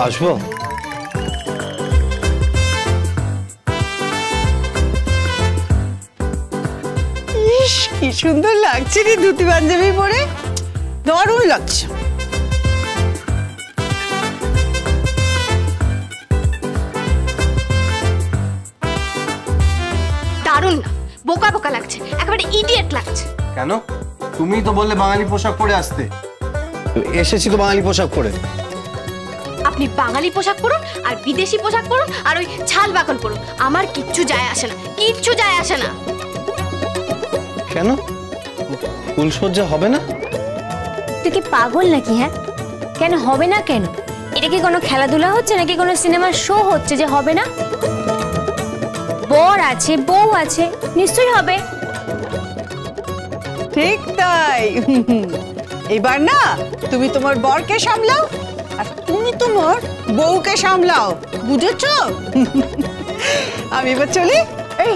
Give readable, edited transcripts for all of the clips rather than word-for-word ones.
আসবো? ইস, কি সুন্দর লাগছে রে ধুতি পাঞ্জাবি পরে, দারুণ লাগছে। দারুণ না, বোকা বোকা লাগছে, একেবারে ইডিয়েট লাগছে। কেন? তুমি তো বললে বাঙালি পোশাক পরে আসতে। এসেছি তো বাঙালি পোশাক পরে। আপনি বাঙালি পোশাক পরুন আর বিদেশি পোশাক পরুন আর ওই ছাল বাকল পরুন, আমার কিচ্ছু যায় আসে না, কিচ্ছু যায় আসে না। কেন? ফুলসজ্জা হবে না? তুই কি পাগল নাকি? হ্যাঁ, কেন হবে না? কেন এটা কি কোনো খেলাধুলা হচ্ছে নাকি কোনো সিনেমার শো হচ্ছে যে হবে না? বর আছে, বউ আছে, নিশ্চয়ই হবে। ঠিক তাই। এবার না তুমি তোমার বরকে সামলাও আর তুমি তোমার বউকে সামলাও, বুঝেছো? আমি এবার চলি। এই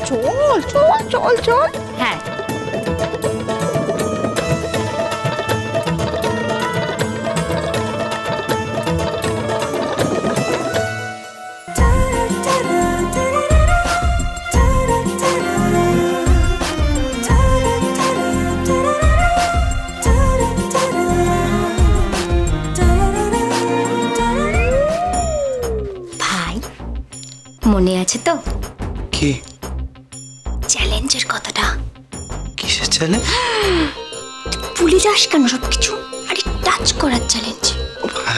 চল চল চল চল। হ্যাঁ, মনে আছে তো? কি চ্যালেঞ্জের কথাটা? কিসের চ্যালেঞ্জ? ভুলে যাস কেন সবকিছু? আরে টাচ করার চ্যালেঞ্জ।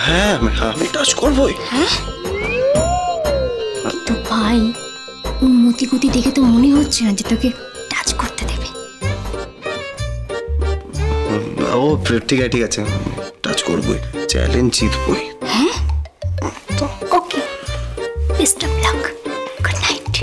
হ্যাঁ, আমি টাচ করবই। হ্যাঁ, তো ভাই মতি গতি দেখে তো মনে হচ্ছে না যে তোকে টাচ করতে দেবে। ও ঠিক আছে, ঠিক আছে, টাচ করবই, চ্যালেঞ্জ জিতবই। হ্যাঁ, তো okay, best of luck, good night.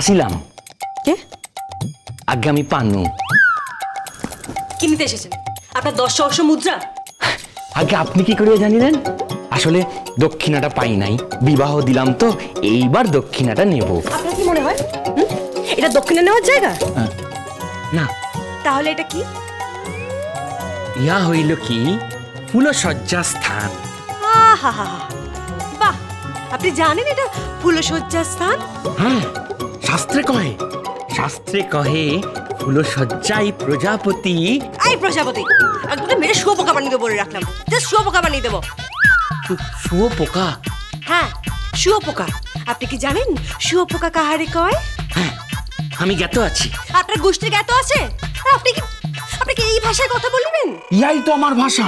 আসিলাম। কে? আগে আমি পানু। কি নিতে এসেছেন? আপনার 10 সহস্র মুদ্রা? আগে আপনি কি করে জানিলেন? আসলে দক্ষিণাটা পাই নাই, বিবাহ দিলাম তো এইবার দক্ষিণাটা নেব। আপনার কি মনে হয় এটা দক্ষিণা নেওয়ার জায়গা? না। তাহলে এটা কি? ইয়া হইল কি ফুলসজ্জা স্থান। আহা, বাহ, আপনি জানেন এটা ফুলসজ্জা স্থান? হ্যাঁ, শাস্ত্রে কহে ফুলসজ্জাই প্রজাপতি। এই প্রজাপতি, একদম মেরে শুয়োপোকা বানিয়ে দেবো বলে রাখলাম, জাস্ট শুয়োপোকা বানিয়ে দেবো। শুয়োপোকা? হ্যাঁ, শুয়োপোকা। আপনি কি জানেন শুয়োপোকা কাহারে কয়? হ্যাঁ, আমি জ্ঞাত আছি। আপনার গোষ্ঠীর জ্ঞাত আছে? আপনি কি এই ভাষায় কথা বলবেন? ইয়াই তো আমার ভাষা।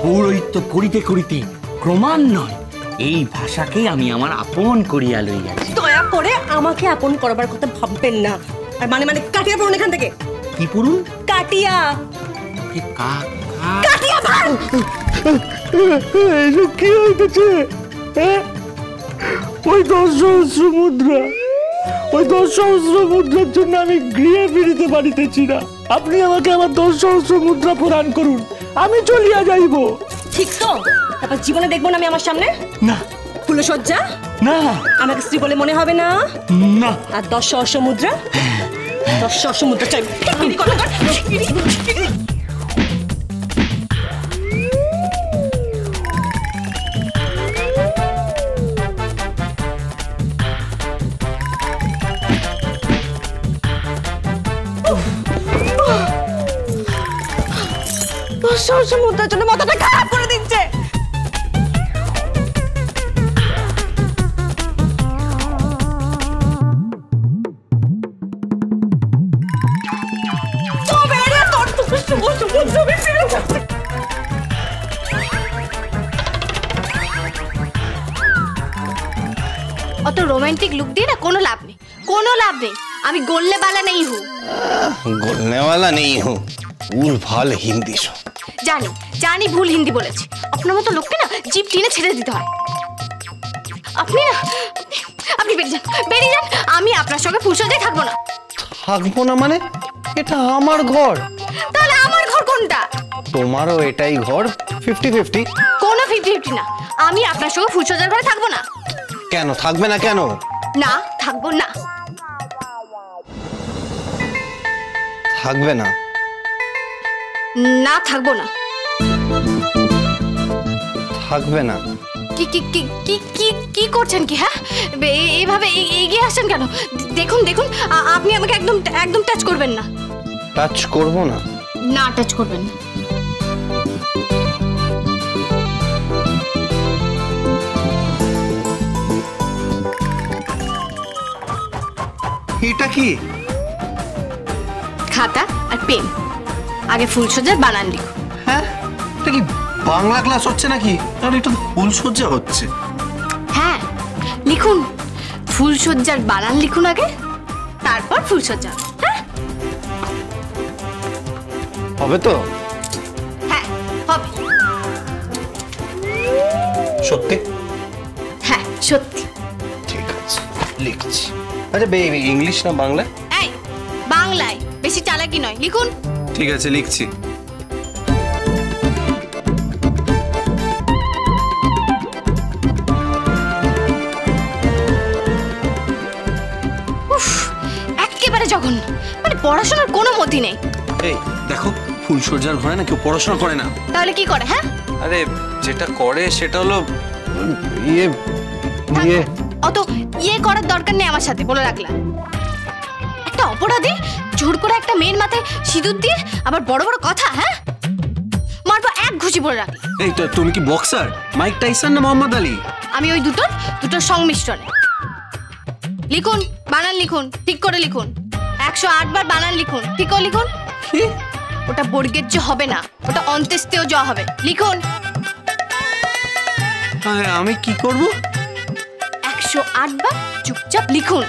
পৌরোহিত্য করিতে করিতে ক্রমান্বয়ে এই ভাষাকে আমি আমার আপন করিয়া লইয়াছি। দয়া করে আমাকে আপন করবার কথা ভাববেন না। আর মানে কাটিয়া পড়ুন এখান থেকে। কি পড়ুন? কাটিয়া। কাটিয়া ভাই! কি হইতেছে? ওই 10 সহস্র মুদ্রার জন্য আমি গৃহে ফিরিতে পারিতেছি না। আপনি আমাকে আমার 10 সহস্র মুদ্রা প্রদান করুন, আমি চলিয়া যাইব। ঠিক তো? তারপর জীবনে দেখবো না আমি আমার সামনে? না। ফুলসজ্জা? না। আমাকে স্ত্রী বলে মনে হবে না? না। আর 10 সহস্র মুদ্রা? 10 সহস্র মুদ্রা চাই। মুদ্রার জন্য মাথাটা খারাপ করে দিচ্ছে। অত রোমান্টিক লুক দিয়ে না কোনো লাভ নেই, কোনো লাভ নেই। আমি গোলনে वाला नहीं हूँ। गोलने वाला नहीं हूँ, उल फाल हिंदी। জানি জানি ভুল হিন্দি বলেছি। আপনার মতো লোককে না জিপ টেনে ছেড়ে দিতে হয়। আপনি না আপনি বেরিয়ে যান। আমি আপনার সঙ্গে ফুলসজ্জায় থাকবো না। থাকবো না মানে? এটা আমার ঘর। তাহলে আমার ঘর কোনটা? তোমারও এটাই ঘর, 50-50। কোনো 50-50 না। আমি আপনার সঙ্গে ফুলসজ্জার ঘরে থাকবো না। কেন থাকবে না? কেন না থাকবো না। থাকবে না? না থাকবো না। থাকবে না? কি কি কি কি কি কি করছেন কি? হ্যাঁ, এইভাবে এগিয়ে আসছেন কেন? দেখুন দেখুন, আপনি আমাকে একদম একদম টাচ করবেন না। টাচ করব না? না টাচ করবেন না। এটা কি? খাতা আর পেন। আগে ফুলসজ্জার বানান লিখুন। হ্যাঁ, এটা কি বাংলা ক্লাস হচ্ছে নাকি? আর এটা ফুলসজ্জা হচ্ছে। হ্যাঁ লিখুন, ফুলসজ্জার বানান লিখুন আগে, তারপর ফুলসজ্জা। হ্যাঁ হবে তো? হ্যাঁ হবে। সত্যি? হ্যাঁ সত্যি। ঠিক আছে, লিখছি। আচ্ছা বেবি, ইংলিশ না বাংলা? এই বাংলায়, বেশি চালাকি নয়, লিখুন। ঠিক আছে, লিখছি। উফ, একেবারে জঘন্য। মানে পড়াশোনার কোনো মতি নেই। এই দেখো, ফুলসজ্জার ঘরে না কেউ পড়াশোনা করে না। তাহলে কি করে? হ্যাঁ, আরে যেটা করে সেটা হলো ইয়ে ইয়ে অত ইয়ে করার দরকার নেই আমার সাথে, বলে রাখলাম। একটা অপরাধী জোর করে একটা মেয়ের মাথায় সিঁদুর দিয়ে আবার বড় বড় কথা। হ্যাঁ, মারবো এক ঘুষি, বলে রাখলাম। এই তো, তুমি কি বক্সার? মাইক টাইসন না মোহাম্মদ আলী? আমি ওই দুটোর সংমিশ্রণে। লিখুন, বানান লিখুন, ঠিক করে লিখুন। 108 বার বানান লিখুন, ঠিক করে লিখুন। কি? ওটা বর্গের জ হবে না, ওটা অন্ত্যেষ্টেয় জ হবে। লিখুন। আমি কি করব? 108 বার চুপচাপ লিখুন।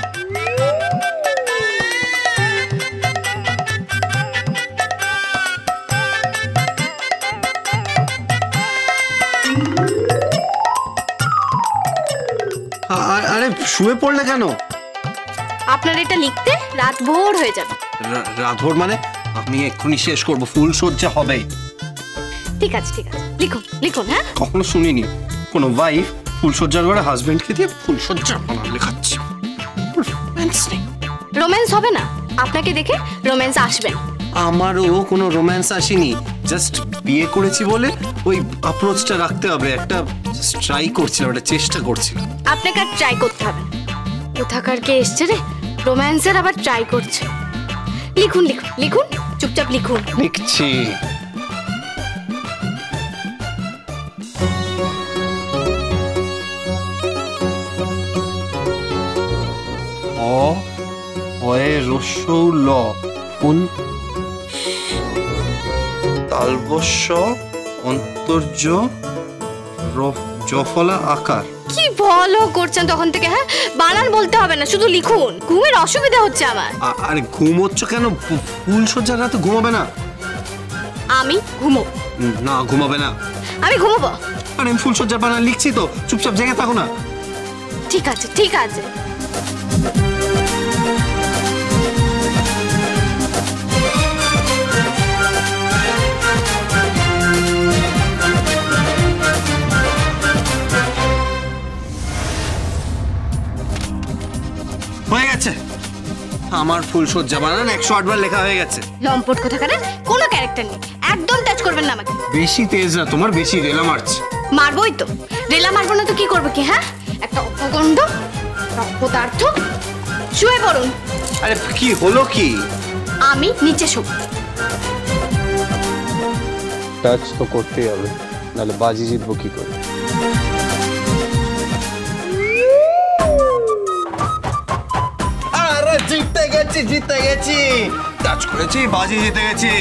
আরে শুয়ে পড়লে কেন? আপনার এটা লিখতে রাত ভোর হয়ে যাবে। রাতভর মানে? আমি এক্ষুনি শেষ করব, ফুলসজ্জা হবে। ঠিক আছে ঠিক আছে, লিখুন লিখুন। হ্যাঁ, কখনো শুনিনি কোনো ওয়াইফ ফুলসজ্জার ঘরে হাজবেন্ডকে দিয়ে ফুলসজ্জা বানান লেখাচ্ছে। রোম্যান্স হবে না, আপনাকে দেখে রোম্যান্স আসবে না। আমারও কোনো রোম্যান্স আসেনি, জাস্ট বিয়ে করেছি বলে ওই অ্যাপ্রোচটা রাখতে হবে। একটা জাস্ট ট্রাই করছিলাম, একটা চেষ্টা করছিলাম। আপনাকে আর ট্রাই করতে হবে না। কোথাকার কে এসছে রে, রোম্যান্সের আবার ট্রাই করছে। লিখুন লিখুন লিখুন, চুপচাপ লিখুন। লিখছি। রস্যৌ ল, ফুল তালবস্য অন্তর্য জফলা আকার। কি বলো করছেন তখন থেকে? হ্যাঁ, বানান বলতে হবে না, শুধু লিখুন। ঘুমের অসুবিধা হচ্ছে আমার। আরে ঘুমোচ্ছ কেন? ফুলসজ্জার রাতে ঘুমাবে না? আমি ঘুমো না, ঘুমাবে না। আমি ঘুমোবো। আরে আমি ফুলসজ্জার বানান লিখছি তো, চুপচাপ জেগে থাকো না। ঠিক আছে ঠিক আছে। হয়ে গেছে, আমার ফুলসজ্জা বানান 108 বার লেখা হয়ে গেছে। লম্পট কোথাকারের, কোনো ক্যারেক্টার নেই, একদম টাচ করবেন না আমাকে। বেশি তেজ না, তোমার বেশি রেলা মারছে। মারবই তো, রেলা মারবো না তো কি করবো কি? হ্যাঁ, একটা অপগণ্ড অপদার্থ। শুয়ে পড়ুন। আরে কি হলো কি? আমি নিচে শোব। টাচ তো করতেই হবে, নাহলে বাজি জিতবো কি করে? আরে জিতে গেছি, টাচ করেছি, বাজি জিতে গেছি।